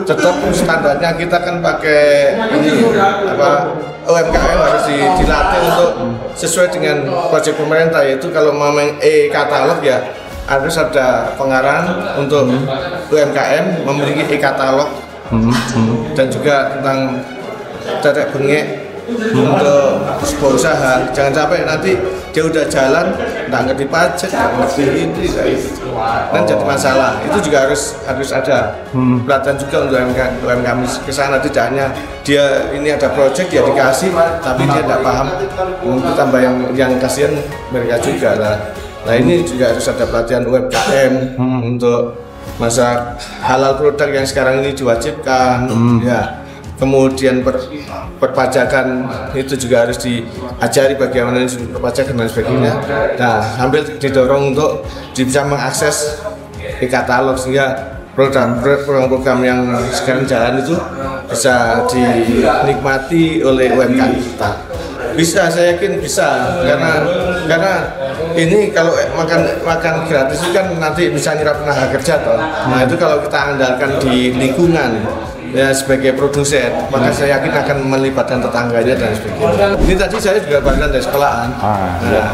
tetap standarnya kita kan pakai ini apa UMKM harus dilatih untuk sesuai dengan proyek pemerintah, yaitu kalau memang e-katalog ya harus ada pengarahan untuk UMKM memiliki e-katalog dan juga tentang tetek bengek untuk sebuah usaha. Jangan sampai nanti dia udah jalan nggak ngerti pajak, nggak ngerti ini, dan jadi masalah. Itu juga harus ada pelatihan juga untuk UMKM ke sana. Tidak hanya dia ini ada proyek dia dikasih, tapi dia tidak paham. Tambah yang kasihan mereka juga lah. Nah ini juga harus ada pelatihan UMKM untuk masa halal produk yang sekarang ini diwajibkan, ya. Kemudian perpajakan itu juga harus diajari bagaimana perpajakan dan sebagainya. Nah, sambil didorong untuk bisa mengakses e-katalog sehingga program-program yang sekarang jalan itu bisa dinikmati oleh UMKM kita. Bisa, saya yakin bisa, karena ini kalau makan gratis itu kan nanti bisa nyerap tenaga kerja toh. Nah itu kalau kita andalkan di lingkungan ya sebagai produsen, maka saya yakin akan melibatkan tetangganya dan sebagainya. Ini tadi saya juga bagian dari sekolahan.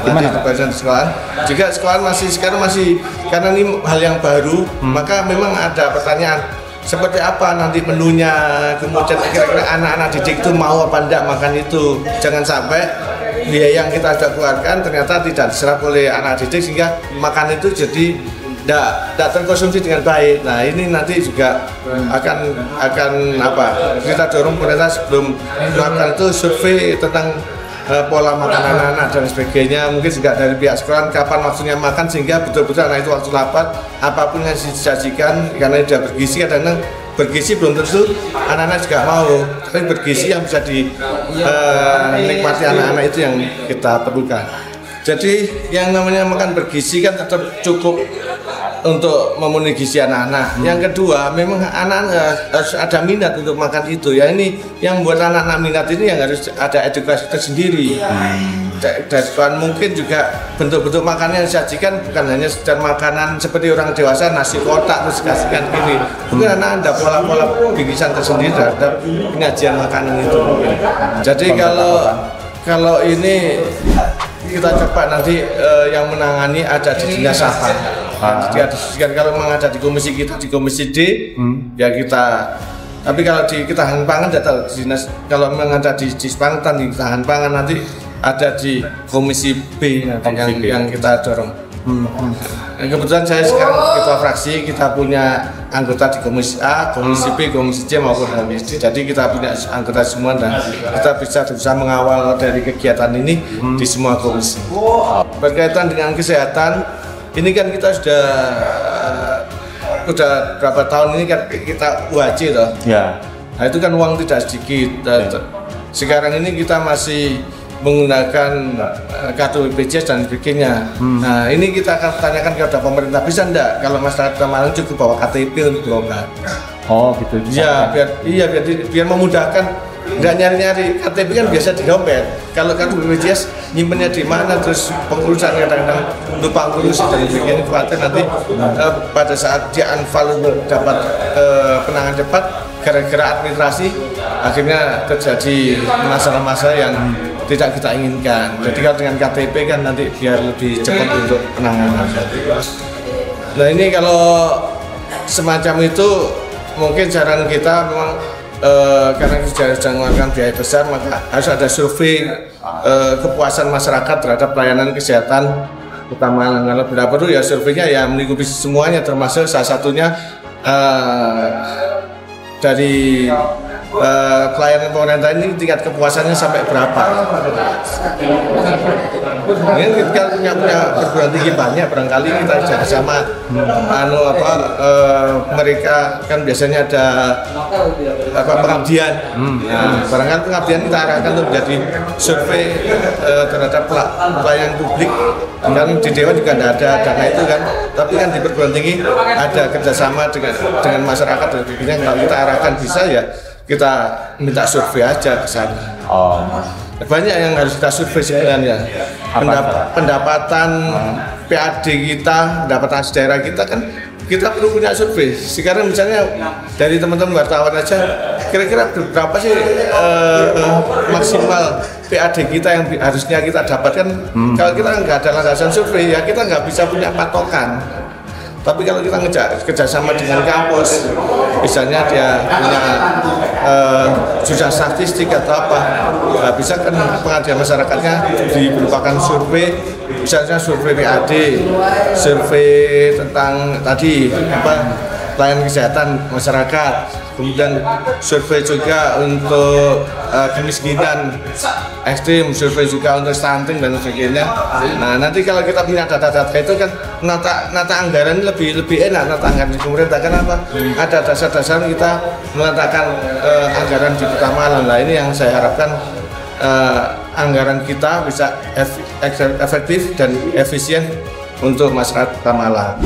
Tadi bagian dari sekolahan. Jika sekolahan sekarang masih karena ini hal yang baru, maka memang ada pertanyaan seperti apa nanti menunya, kemudian kira-kira anak-anak didik itu mau apa enggak makan itu. Jangan sampai biaya yang kita sudah keluarkan ternyata tidak diserap oleh anak didik sehingga makan itu jadi tidak terkonsumsi dengan baik. Nah ini nanti juga akan apa kita dorong pemerintah sebelum melakukan itu survei tentang pola makan anak-anak dan sebagainya, mungkin juga dari pihak sekolah kapan waktunya makan sehingga betul-betul anak itu waktu lapar apapun yang disajikan karena dia bergizi. Kadang-kadang bergizi belum tentu anak-anak juga mau, tapi bergizi yang bisa dinikmati anak-anak itu yang kita perlukan. Jadi yang namanya makan bergizi kan tetap cukup untuk memenuhi gizi anak-anak. Yang kedua, memang anak-anak harus ada minat untuk makan itu. Ya ini yang buat anak-anak minat ini yang harus ada edukasi tersendiri. Dan mungkin juga bentuk-bentuk makanan yang disajikan bukan hanya sekedar makanan seperti orang dewasa nasi kotak terus kasihkan gini. Mungkin anak ada pola-pola bikisan tersendiri terhadap penyajian makanan itu. Jadi kalau ini kita coba nanti yang menangani ada di dinas apa. Kalau memang ada di komisi kita di komisi D, ya kita. Tapi kalau di ketahanan pangan tidak tahu di dinas. Kalau memang ada di Pangan di ketahanan pangan nanti ada di komisi B yang kita dorong. Kebetulan saya sekarang ketua fraksi, kita punya anggota di komisi A, komisi B, komisi C maupun komisi D. Jadi kita punya anggota semua dan kita bisa mengawal dari kegiatan ini di semua komisi. Berkaitan dengan kesehatan, ini kan kita sudah berapa tahun ini kan kita UHC toh. Ya. Nah itu kan uang tidak sedikit. Sekarang ini kita masih menggunakan kartu BPJS dan sebagainya. Nah ini kita akan tanyakan kepada pemerintah, bisa enggak kalau masyarakat Malang cukup bawa KTP untuk berobat? Oh gitu. Iya biar memudahkan, nggak nyari-nyari KTP kan biasa di dompet. Kalau kartu BPJS nyimpennya di mana, terus pengurusan kadang-kadang lupa ngurus dan sebagainya, khawatir nanti pada saat dia unfall dapat penanganan cepat gara-gara administrasi akhirnya terjadi masalah-masalah yang tidak kita inginkan. Jadi kalau dengan KTP kan nanti biar lebih cepat untuk penanganan. Nah ini kalau semacam itu mungkin saran kita memang karena kita sedang mengeluarkan biaya besar, maka harus ada survei kepuasan masyarakat terhadap pelayanan kesehatan utama. Kalau bila perlu ya surveinya ya melingkupi semuanya, termasuk salah satunya dari pelayanan pemerintah ini tingkat kepuasannya sampai berapa? Ini kita punya perguruan tinggi banyak, barangkali kita bisa sama mereka kan biasanya ada pengabdian. Nah, barangkali pengabdian kita arahkan untuk menjadi survei terhadap pelayanan publik. Kan di Dewan juga tidak ada dana itu kan, tapi kan di perguruan tinggi ada kerjasama dengan masyarakat dan sebagainya. Kalau kita arahkan bisa ya kita minta survei aja ke sana. Banyak yang harus kita survei sebenarnya. Pendapatan PAD kita, pendapatan daerah kita kan kita perlu punya survei. Sekarang misalnya dari teman-teman wartawan aja, kira-kira berapa sih maksimal PAD kita yang harusnya kita dapatkan? Kalau kita nggak ada landasan survei, ya kita nggak bisa punya patokan. Tapi kalau kita kerjasama dengan kampus, misalnya dia punya sudah statistik atau apa, bisa kan pengabdian masyarakatnya diberupakan survei, misalnya survei PAD, survei tentang tadi pelayanan kesehatan masyarakat, kemudian survei juga untuk kemiskinan ekstrim, survei juga untuk stunting dan sebagainya. Nah, nanti kalau kita punya data-data itu kan nata anggaran lebih enak, nata anggaran di pemerintah. Kenapa? Ada dasar-dasar kita meletakkan anggaran di Kota Malang. Nah, ini yang saya harapkan anggaran kita bisa efektif dan efisien untuk masyarakat Kota Malang.